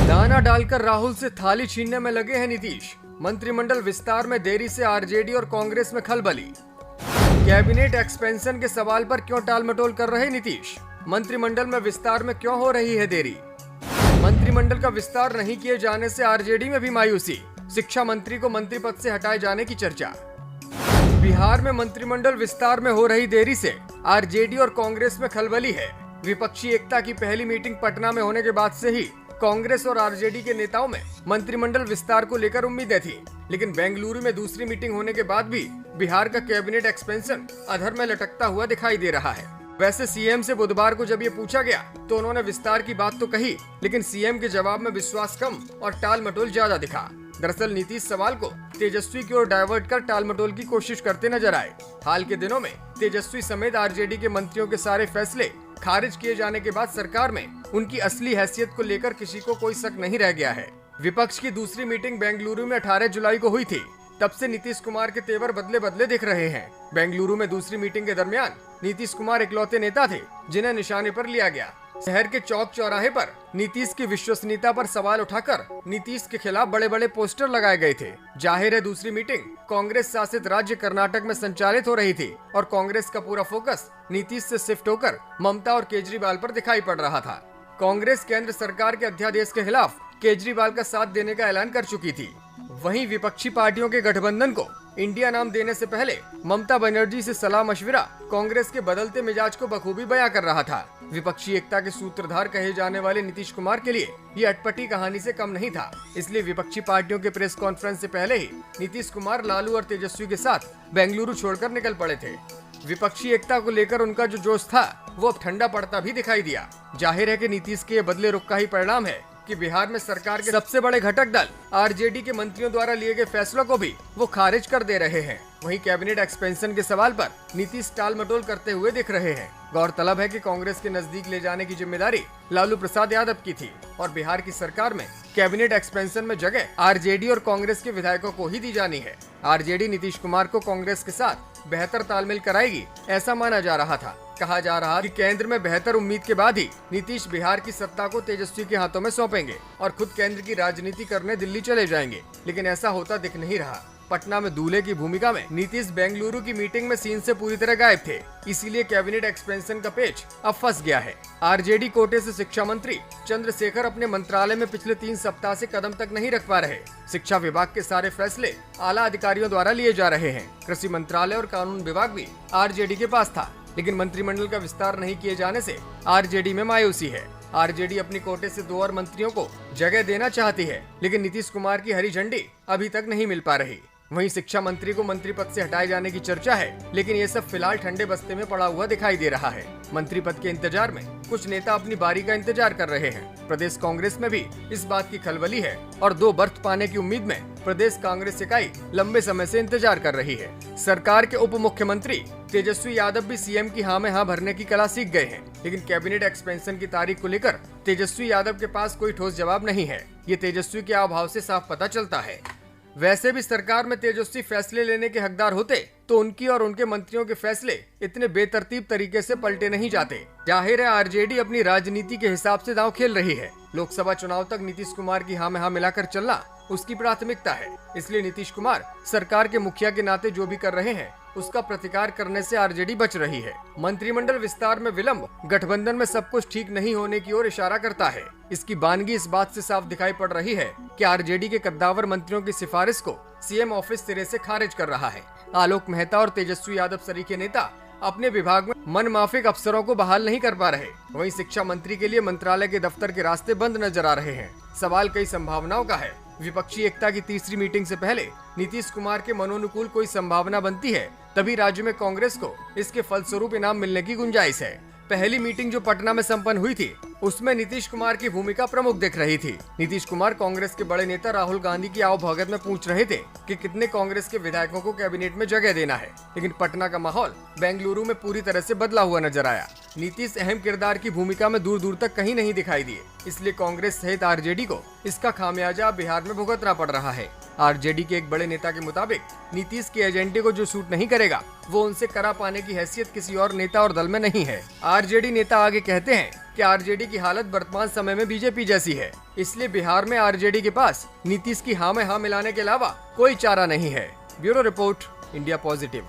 दाना डालकर राहुल से थाली छीनने में लगे हैं नीतीश। मंत्रिमंडल विस्तार में देरी से आरजेडी और कांग्रेस में खलबली। कैबिनेट एक्सपेंशन के सवाल पर क्यों टालमटोल कर रहे नीतीश। मंत्रिमंडल में विस्तार में क्यों हो रही है देरी। मंत्रिमंडल का विस्तार नहीं किए जाने से आरजेडी में भी मायूसी। शिक्षा मंत्री को मंत्री पद से हटाए जाने की चर्चा। बिहार में मंत्रिमंडल विस्तार में हो रही देरी से आरजेडी और कांग्रेस में खलबली है। विपक्षी एकता की पहली मीटिंग पटना में होने के बाद से ही कांग्रेस और आरजेडी के नेताओं में मंत्रिमंडल विस्तार को लेकर उम्मीदें थी, लेकिन बेंगलुरु में दूसरी मीटिंग होने के बाद भी बिहार का कैबिनेट एक्सपेंशन अधर में लटकता हुआ दिखाई दे रहा है। वैसे सीएम से बुधवार को जब ये पूछा गया तो उन्होंने विस्तार की बात तो कही, लेकिन सीएम के जवाब में विश्वास कम और टालमटोल ज्यादा दिखा। दरअसल नीतीश सवाल को तेजस्वी की ओर डाइवर्ट कर टालमटोल की कोशिश करते नजर आए। हाल के दिनों में तेजस्वी समेत आरजेडी के मंत्रियों के सारे फैसले खारिज किए जाने के बाद सरकार में उनकी असली हैसियत को लेकर किसी को कोई शक नहीं रह गया है। विपक्ष की दूसरी मीटिंग बेंगलुरु में 18 जुलाई को हुई थी। तब से नीतीश कुमार के तेवर बदले बदले दिख रहे हैं। बेंगलुरु में दूसरी मीटिंग के दरमियान नीतीश कुमार इकलौते नेता थे जिन्हें निशाने पर लिया गया। शहर के चौक चौराहे पर नीतीश की विश्वसनीयता पर सवाल उठाकर नीतीश के खिलाफ बड़े बड़े पोस्टर लगाए गए थे। जाहिर है दूसरी मीटिंग कांग्रेस शासित राज्य कर्नाटक में संचालित हो रही थी और कांग्रेस का पूरा फोकस नीतीश से शिफ्ट होकर ममता और केजरीवाल पर दिखाई पड़ रहा था। कांग्रेस केंद्र सरकार के अध्यादेश के खिलाफ केजरीवाल का साथ देने का ऐलान कर चुकी थी। वहीं विपक्षी पार्टियों के गठबंधन को इंडिया नाम देने से पहले ममता बनर्जी से सलाह मशविरा कांग्रेस के बदलते मिजाज को बखूबी बयां कर रहा था। विपक्षी एकता के सूत्रधार कहे जाने वाले नीतीश कुमार के लिए ये अटपटी कहानी से कम नहीं था। इसलिए विपक्षी पार्टियों के प्रेस कॉन्फ्रेंस से पहले ही नीतीश कुमार लालू और तेजस्वी के साथ बेंगलुरु छोड़कर निकल पड़े थे। विपक्षी एकता को लेकर उनका जो जोश था वो अब ठंडा पड़ता भी दिखाई दिया। जाहिर है कि नीतीश के बदले रुख का ही परिणाम है कि बिहार में सरकार के सबसे बड़े घटक दल आरजेडी के मंत्रियों द्वारा लिए गए फैसलों को भी वो खारिज कर दे रहे हैं। वहीं कैबिनेट एक्सपेंशन के सवाल पर नीतीश टालमटोल करते हुए दिख रहे हैं। गौरतलब है कि कांग्रेस के नजदीक ले जाने की जिम्मेदारी लालू प्रसाद यादव की थी और बिहार की सरकार में कैबिनेट एक्सपेंशन में जगह आरजेडी और कांग्रेस के विधायकों को ही दी जानी है। आरजेडी नीतीश कुमार को कांग्रेस के साथ बेहतर तालमेल कराएगी, ऐसा माना जा रहा था। कहा जा रहा कि केंद्र में बेहतर उम्मीद के बाद ही नीतीश बिहार की सत्ता को तेजस्वी के हाथों में सौंपेंगे और खुद केंद्र की राजनीति करने दिल्ली चले जाएंगे, लेकिन ऐसा होता दिख नहीं रहा। पटना में दूल्हे की भूमिका में नीतीश बेंगलुरु की मीटिंग में सीन से पूरी तरह गायब थे, इसीलिए कैबिनेट एक्सपेंशन का पेच अब फंस गया है। आरजेडी कोटे से शिक्षा मंत्री चंद्रशेखर अपने मंत्रालय में पिछले 3 सप्ताह से कदम तक नहीं रख पा रहे। शिक्षा विभाग के सारे फैसले आला अधिकारियों द्वारा लिए जा रहे हैं। कृषि मंत्रालय और कानून विभाग भी आरजेडी के पास था, लेकिन मंत्रिमंडल का विस्तार नहीं किए जाने से आरजेडी में मायूसी है। आरजेडी अपनी कोटे से 2 और मंत्रियों को जगह देना चाहती है, लेकिन नीतीश कुमार की हरी झंडी अभी तक नहीं मिल पा रही। वहीं शिक्षा मंत्री को मंत्री पद से हटाए जाने की चर्चा है, लेकिन ये सब फिलहाल ठंडे बस्ते में पड़ा हुआ दिखाई दे रहा है। मंत्री पद के इंतजार में कुछ नेता अपनी बारी का इंतजार कर रहे हैं। प्रदेश कांग्रेस में भी इस बात की खलबली है और 2 बर्थ पाने की उम्मीद में प्रदेश कांग्रेस इकाई लंबे समय से इंतजार कर रही है। सरकार के उप मुख्यमंत्री तेजस्वी यादव भी सीएम की हाँ में हाँ भरने की कला सीख गए हैं, लेकिन कैबिनेट एक्सपेंशन की तारीख को लेकर तेजस्वी यादव के पास कोई ठोस जवाब नहीं है। ये तेजस्वी के अभाव से साफ पता चलता है। वैसे भी सरकार में तेजस्वी फैसले लेने के हकदार होते तो उनकी और उनके मंत्रियों के फैसले इतने बेतरतीब तरीके से पलटे नहीं जाते। जाहिर है आरजेडी अपनी राजनीति के हिसाब से दांव खेल रही है। लोकसभा चुनाव तक नीतीश कुमार की हाँ में हाँ मिलाकर चलना उसकी प्राथमिकता है, इसलिए नीतीश कुमार सरकार के मुखिया के नाते जो भी कर रहे हैं उसका प्रतिकार करने से आरजेडी बच रही है। मंत्रिमंडल विस्तार में विलंब गठबंधन में सब कुछ ठीक नहीं होने की ओर इशारा करता है। इसकी बानगी इस बात से साफ दिखाई पड़ रही है कि आरजेडी के कद्दावर मंत्रियों की सिफारिश को सीएम ऑफिस सिरे से खारिज कर रहा है। आलोक मेहता और तेजस्वी यादव सरीखे नेता अपने विभाग में मनमाफिक अफसरों को बहाल नहीं कर पा रहे। वहीं शिक्षा मंत्री के लिए मंत्रालय के दफ्तर के रास्ते बंद नजर आ रहे हैं। सवाल कई संभावनाओं का है। विपक्षी एकता की तीसरी मीटिंग से पहले नीतीश कुमार के मनोनुकूल कोई संभावना बनती है, तभी राज्य में कांग्रेस को इसके फलस्वरूप इनाम मिलने की गुंजाइश है। पहली मीटिंग जो पटना में संपन्न हुई थी उसमें नीतीश कुमार की भूमिका प्रमुख दिख रही थी। नीतीश कुमार कांग्रेस के बड़े नेता राहुल गांधी की आवभगत में पूछ रहे थे कि कितने कांग्रेस के विधायकों को कैबिनेट में जगह देना है, लेकिन पटना का माहौल बेंगलुरु में पूरी तरह से बदला हुआ नजर आया। नीतीश अहम किरदार की भूमिका में दूर दूर तक कहीं नहीं दिखाई दिए, इसलिए कांग्रेस सहित आरजेडी को इसका खामियाजा बिहार में भुगतना पड़ रहा है। आरजेडी के एक बड़े नेता के मुताबिक नीतीश के एजेंडे को जो सूट नहीं करेगा वो उनसे करा पाने की हैसियत किसी और नेता और दल में नहीं है। आरजेडी नेता आगे कहते हैं कि आरजेडी की हालत वर्तमान समय में बीजेपी जैसी है, इसलिए बिहार में आरजेडी के पास नीतीश की हाँ में हाँ मिलाने के अलावा कोई चारा नहीं है। Bureau report, India positive.